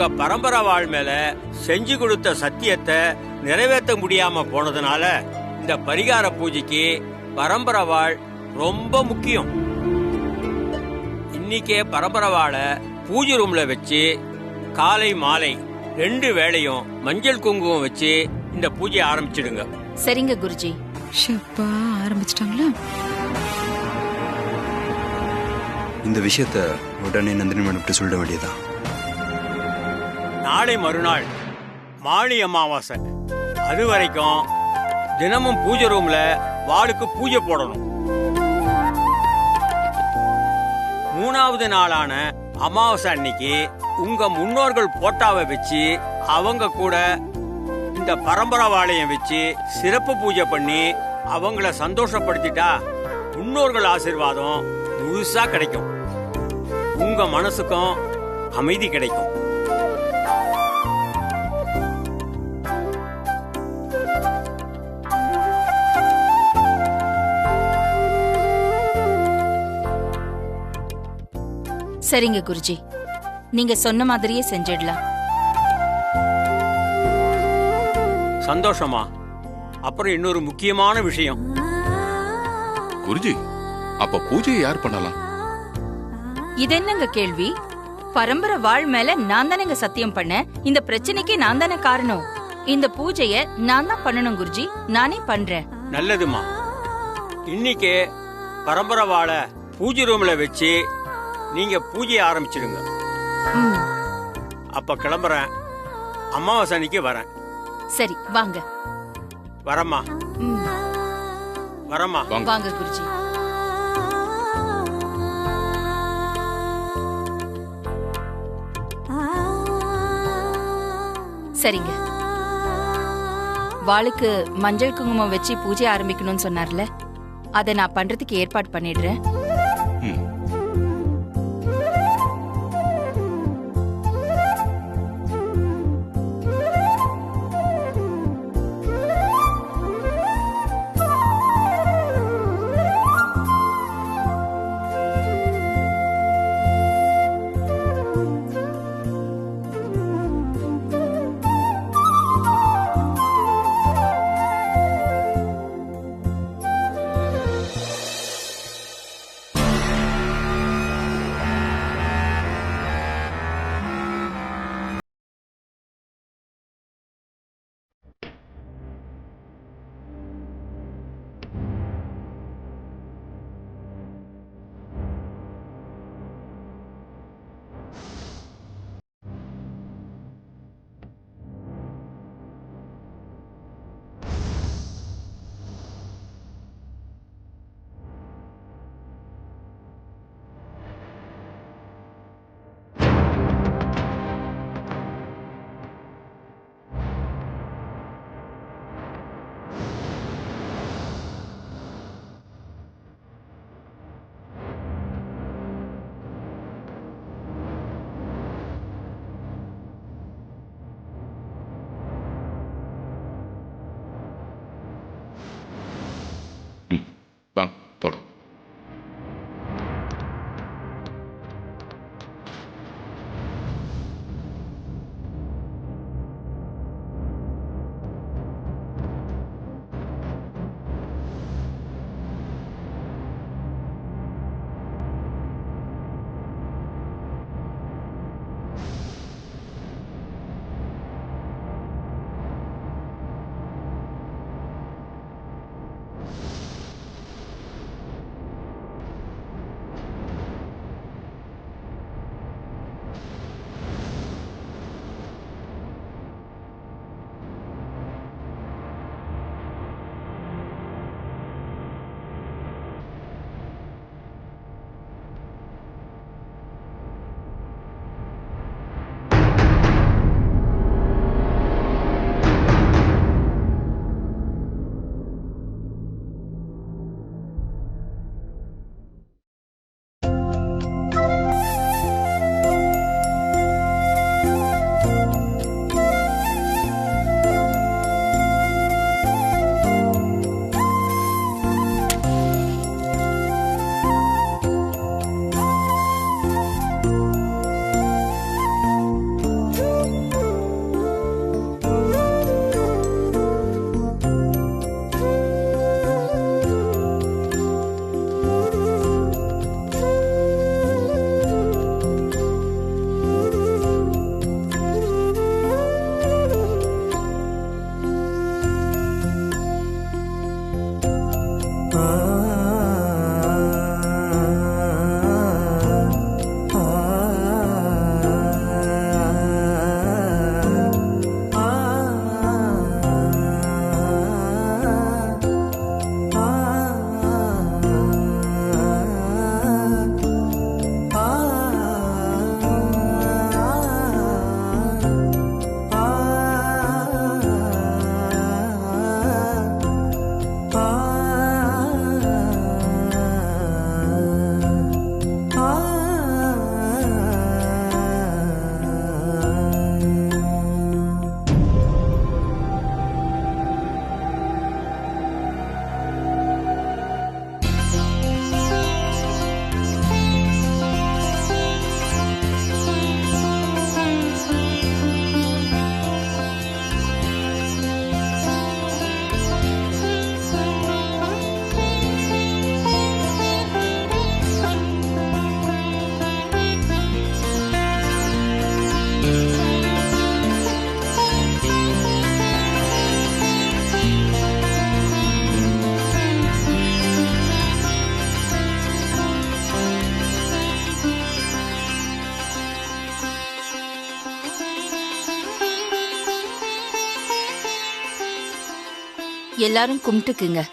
உங்க பரம்பரை வாழ் மேல செஞ்சு கொடுத்த சத்தியத்தை நிறைவேற்ற முடியாம போனதுனால இந்த பரிகார பூஜைக்கு பரம்பரை வாழ் ரொம்ப முக்கியம். இன்னைக்கே பரம்பரை வாழை பூஜை ரூம்ல வச்சு காலை மாலை 2 வேளையும் மஞ்சள் குங்குமம் வச்சு இந்த பூஜையை ஆரம்பிச்சிடுங்க. சரிங்க குருஜி. ஷப்பா, ஆரம்பிச்சிட்டாங்களா? இந்த விஷயத்த உடனே நந்தினி மேடம் சொல்ல வேண்டியதா? நாளை மறுநாள் மாளி அமாவாசை. அது வரைக்கும் தினமும் பூஜை ரூம்ல வாளுக்கு பூஜை போடணும். 3வது நாளான அமாவாசை அன்னைக்கு உங்க முன்னோர்கள் போட்டாவை வச்சு அவங்க கூட இந்த பரம்பரை வாழையம் வச்சு சிறப்பு பூஜை பண்ணி அவங்கள சந்தோஷப்படுத்திட்டா முன்னோர்கள் ஆசீர்வாதம் முழுசா கிடைக்கும். உங்க மனசுக்கும் அமைதி கிடைக்கும். சரிங்க குருஜி, நீங்க சொன்ன மாதிரியே செஞ்சிடலாம். சந்தோஷமா. அப்புறம் இன்னொரு முக்கியமான விஷயம். குருஜி, அப்ப பூஜையை யார் பண்ணலாம்? இது என்னங்க கேள்வி? பரம்பரை வாழ் மேல நான் தானேங்க சத்தியம் பண்ணேன். இந்த பிரச்சனைக்கு நான் தானே காரணம். இந்த பூஜைய நான் தான் பண்ணணும் குருஜி. நானே பண்றேன். நல்லதுமா. இன்னைக்கு பரம்பரை வாழை பூஜை ரூம்ல வச்சு நீங்க பூஜையை ஆரம்பிச்சிடுங்க. அப்ப கிளம்புறேன். அமாவாசை அன்னைக்கு வரேன். சரி வாங்க. வரமா வரமா. வாங்க குருஜி. சரிங்க. வாளுக்கு மஞ்சள் குங்குமம் வச்சு பூஜை ஆரம்பிக்கணும்னு சொன்னார்ல, அதை நான் பண்றதுக்கு ஏற்பாடு பண்ணிடுறேன். வாங்க போலாம். எல்லாரும் கும்பிட்டுக்குங்க.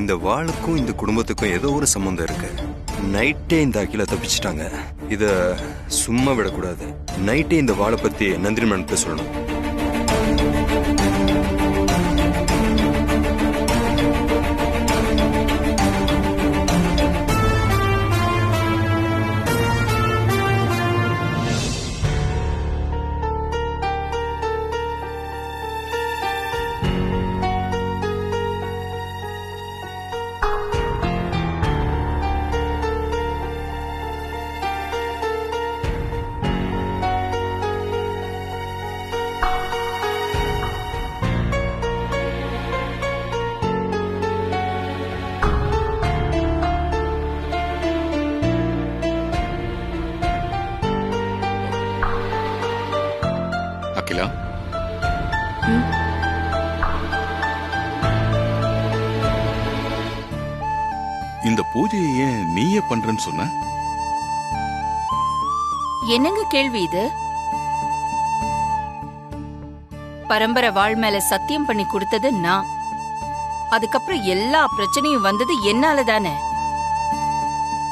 இந்த வாளுக்கும் இந்த குடும்பத்துக்கும் ஏதோ ஒரு சம்பந்தம் இருக்கு. நைட்டே இந்த அகிலா தப்பிச்சிட்டாங்க. இத சும்மா விடக்கூடாது. நைட்டே இந்த வாளை பத்தி நந்தினி மேடம் சொல்லணும். அகிலா, இந்த பூஜையை ஏன் நீயே பண்றேன்னு சொன்ன? என்னங்க கேள்வி இது? பரம்பரை வாழ் மேல சத்தியம் பண்ணி கொடுத்தது நான். அதுக்கப்புறம் எல்லா பிரச்சனையும் வந்தது என்னால தானே.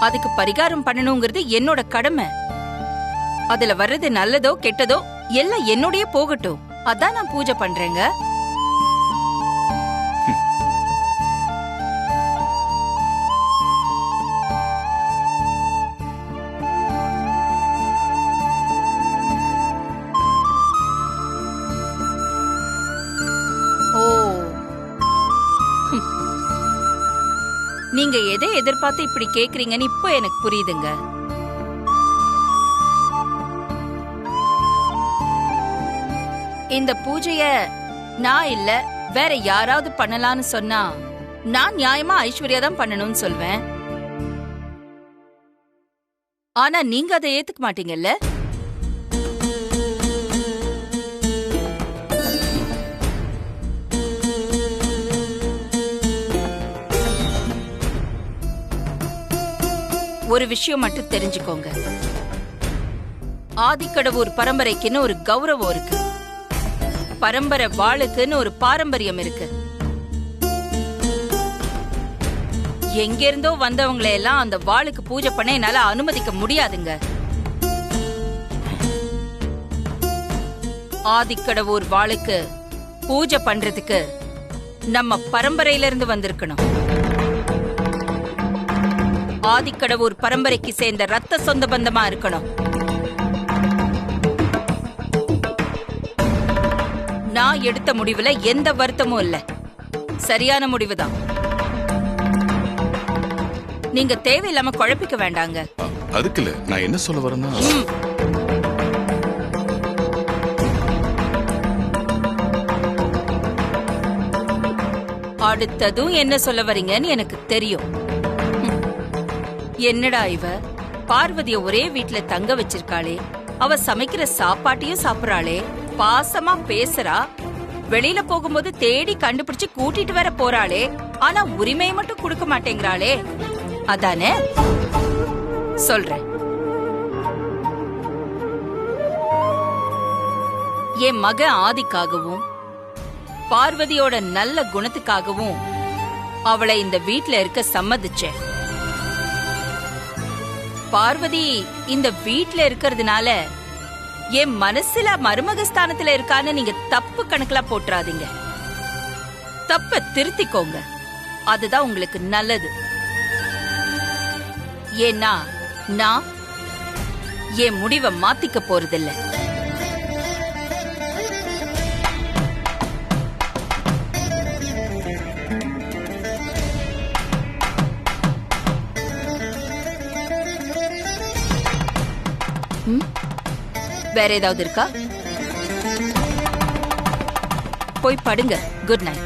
அதுக்கு பரிகாரம் பண்ணணுங்கிறது என்னோட கடமை. அதுல வர்றது நல்லதோ கெட்டதோ எல்லாம் என்னோடய போகட்டும். அதான் நான் பூஜை பண்றேங்க. நீங்க எதை எதிர்பார்த்து இப்படி கேக்குறீங்கன்னு இப்போ எனக்கு புரியுதுங்க. இந்த பூஜைய நான் இல்ல வேற யாராவது பண்ணலாம்னு சொன்னா நான் நியாயமா ஐஸ்வர்யா தான் பண்ணணும்னு சொல்வேன். ஆனா நீங்க அதை ஏத்துக்க மாட்டீங்கல்ல? ஒரு விஷயம் மட்டும் தெரிஞ்சுக்கோங்க. ஆதிக்கடவூர் பரம்பரைக்குன்னு ஒரு கௌரவம் இருக்கு. பரம்பரை வாளுக்குன்னு ஒரு பாரம்பரியம் இருக்கு. எங்கிருந்தோ வந்தவங்களை எல்லாம் அந்த வாளுக்கு பூஜை பண்ண என்னால அனுமதிக்க முடியாதுங்க. ஆதிக்கடவூர் வாளுக்கு பூஜை பண்றதுக்கு நம்ம பரம்பரையில இருந்து வந்திருக்கணும். ஆதிக்கடவூர் பரம்பரைக்கு சேர்ந்த ரத்த சொந்த பந்தமா இருக்கணும். நான் எடுத்த முடிவுல எந்த வருத்தமும் இல்ல. சரியான முடிவுதான். நீங்க தேவையில்லாம குழப்பிக்க வேண்டாங்க. அதுக்கு இல்ல, நான் என்ன சொல்ல வரேன்னா, அடுத்ததும் என்ன சொல்ல வரீங்கன்னு எனக்கு தெரியும். என்னடா இவ பார்வதிய ஒரே வீட்ல தங்க வச்சிருக்காளே, அவ சமைக்கிற சாப்பாட்டையும் சாப்பிடறாளே, பாசமா பேசுறா, வெளியில போகும்போது தேடி கண்டுபிடிச்சு கூட்டிட்டு வர போறாளே, ஆனா உரிமையை மட்டும் கொடுக்க மாட்டேங்கிறாளே, அதானே சொல்றேன். என் மக ஆதிக்காகவும் பார்வதியோட நல்ல குணத்துக்காகவும் அவளை இந்த வீட்ல இருக்க சம்மதிச்சேன். பார்வதி இந்த வீட்ல இருக்கிறதுனால என் மனசுல மருமகஸ்தானத்துல இருக்கான்னு நீங்க தப்பு கணக்குல போட்டுறாதீங்க. தப்ப திருத்திக்கோங்க, அதுதான் உங்களுக்கு நல்லது. ஏன்னா நான் என் முடிவை மாத்திக்க போறதில்ல. வேற ஏதாவது இருக்கா? போய் படுங்க. Good night.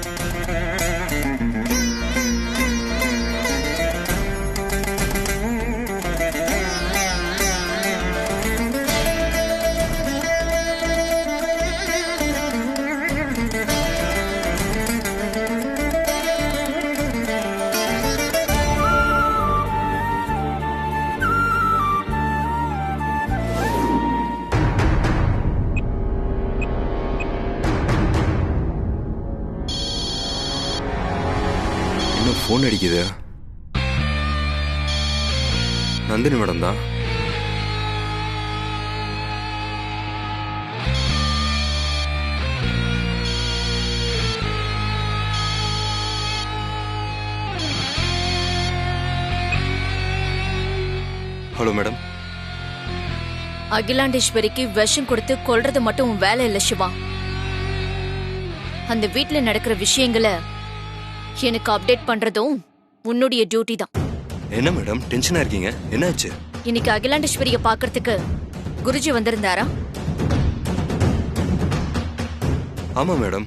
போன் அடிக்குது. நந்தினி மேடம் தான். Hello madam. அகிலாண்டேஸ்வரிக்கு விஷம் கொடுத்து கொல்றது மட்டும் உன் வேலை இல்ல சிவா. அந்த வீட்ல நடக்கிற விஷயங்களை எனக்கு அப்டேட் பண்றதும் உன்னுடைய டியூட்டி தான். என்ன மேடம் டென்ஷனா இருக்கீங்க? என்னாச்சு? இன்னைக்கு அகிலாண்டேஸ்வரிய பாக்குறதுக்கு குருஜி வந்திருந்தாரா? ஆமா மேடம்,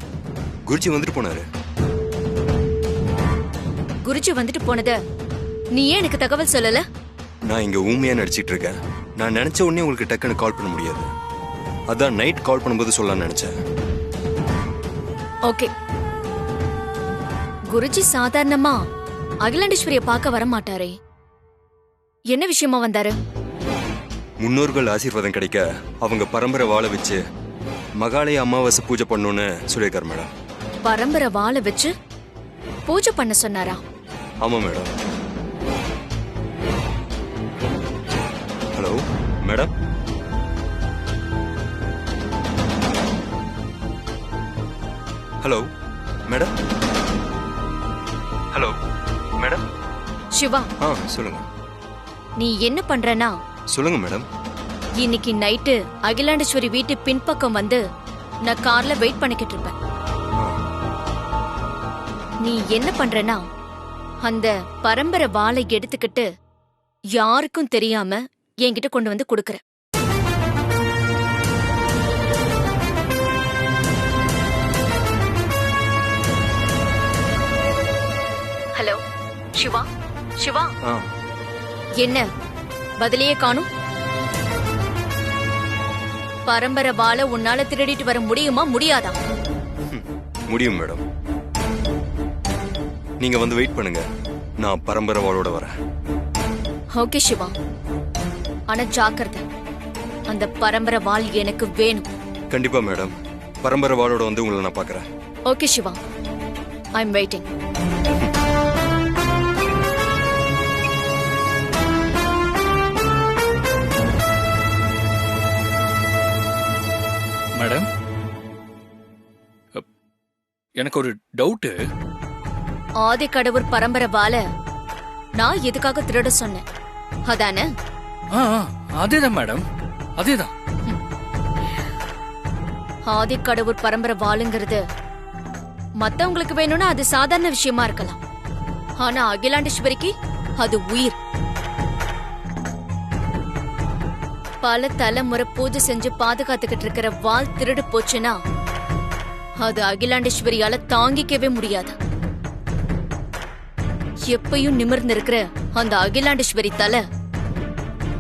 குருஜி வந்துட்டு போனாரு. குருஜி வந்துட்டு போனத நீ ஏன் எனக்கு தகவல் சொல்லல? நான் இங்க ஊமையா நடிச்சிட்டு இருக்கேன். நான் நினைச்ச உடனே உங்களுக்கு டக்குன்னு கால் பண்ண முடியாது. அதான் நைட் கால் பண்ணும்போது சொல்லலாம்னு நினைச்சேன். ஓகே. குருஜி சாதாரணமா அகிலாண்டேஸ்வரிய பார்க்க வர மாட்டாரே, என்ன விஷயமா வந்தாரு? முன்னோர்கள் ஆசீர்வாதம் கிடைக்க அவங்க பரம்பரை வாழ வச்சு மகாலய அமாவாசை பூஜை பண்ணணும்னு சொல்லியிருக்காரு மேடம். பரம்பரை வாழ வச்சு பூஜை பண்ண சொன்னாரா? ஆமா madam. Hello madam. Hello madam. Hello madam. Siva, சொல்லுங்க. நீ என்ன பண்றனா? சொல்லுங்க மேடம். இன்னைக்கு நைட்டு அகிலாண்டேஸ்வரி வீட்டு பின்பக்கம் வந்து நான் கார்ல வெயிட் பண்ணிக்கிட்டு இருப்பேன். நீ என்ன பண்றனா, அந்த பரம்பரை வாளை எடுத்துக்கிட்டு யாருக்கும் தெரியாம என்கிட்ட கொண்டு வந்து கொடுக்கற. ஹலோ சிவா. சிவா, என்ன பதிலையே காணும்? பரம்பரை வாளை உன்னால திருடிட்டு வர முடியுமா முடியாதா? முடியும் மேடம். நீங்க வந்து வெயிட் பண்ணுங்க, நான் பரம்பரை வாளோட வரேன். ஓகே சிவா, ஆனா ஜாக்கிரதை, அந்த பரம்பரை வாள் எனக்கு வேணும். கண்டிப்பா மேடம், பரம்பரை வாளோட வந்து உங்களை நான் பார்க்கறேன். Okay Siva, I am waiting. Madam, எனக்கு ஒரு டவுட்டு. ஆதிக்கடவுர் பரம்பரை வாள நான் எதுக்காக திருட சொன்னேன் அதானே? அதேதான் மேடம், அதேதான். ஆதிக்கடவுர் பரம்பரை வாளுங்கிறது மத்தவங்களுக்கு வேணும்னா அது சாதாரண விஷயமா இருக்கலாம். ஆனா அகிலாண்டேஸ்வரிக்கு அது உயிர். பல தலைமுறை பூஜை செஞ்சு பாதுகாத்துக்கிட்டு இருக்கிற வாள் திருடு போச்சுன்னா அது அகிலாண்டேஸ்வரியால தாங்கிக்கவே முடியாது. எப்பயும் நிமிர்ந்து இருக்கிற அந்த அகிலாண்டேஸ்வரி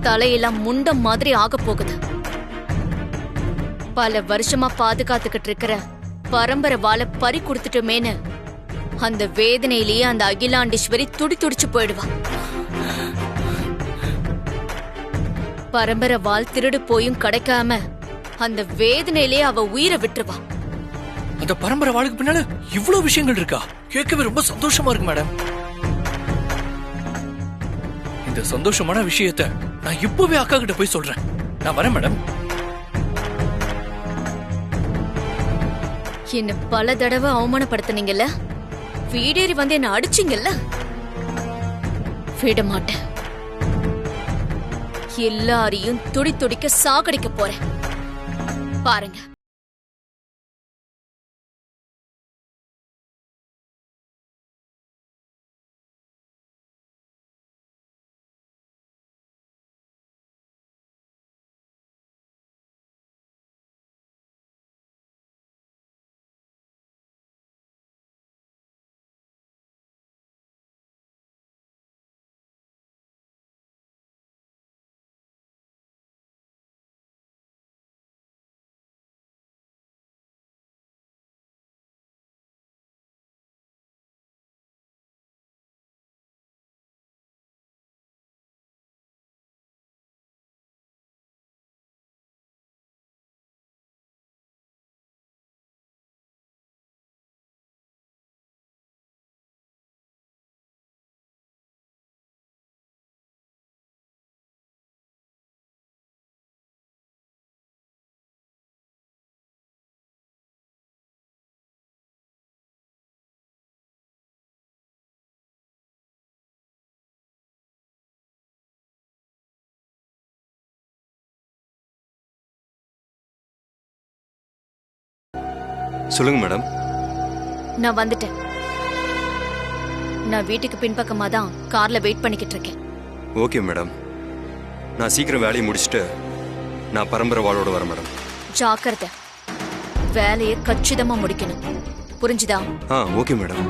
தலையெல்லாம் முண்டம் மாதிரி ஆக போகுது. பல வருஷமா பாதுகாத்துக்கிட்டு இருக்கிற பரம்பரை வாளை பறி கொடுத்துட்டோமேன்னு அந்த வேதனையிலேயே அந்த அகிலாண்டேஸ்வரி துடிச்சு போயிடுவா. பரம்பரை வாள் திருடு போயும் கிடைக்காம அந்த வேதனையிலேயே அவ உயிரை விட்டுருவா. அந்த பரம்பரை வாளுக்கு பின்னால இவ்வளவு விஷயங்கள் இருக்கா? கேட்கவே ரொம்ப சந்தோஷமா இருக்கு மேடம். இந்த சந்தோஷமான விஷயத்தை நான் இப்பவே அக்கா கிட்ட போய் சொல்றேன். நான் வரேன் மேடம். என்ன பல தடவை அவமானப்படுத்தினீங்கல்ல, வீடேறி வந்து என்ன அடிச்சீங்கல்ல, விட மாட்டேன். எல்லாரையும் துடிக்க சாகடிக்க போறேன் பாருங்க. சொல்லுங்க மேடம். நான் வந்துட்டேன். நான் வீட்டுக்கு பின்பக்கமா தான் கார்ல வெயிட் பண்ணிக்கிட்டு இருக்கேன். ஓகே மேடம், நான் சீக்கிரம் வேலையை முடிச்சுட்டு நான் பரம்பரை வாளோட வரேன் மேடம். ஜாக்கிரதை, வேலையை கச்சிதமா முடிக்கணும், புரிஞ்சுதா? Okay madam.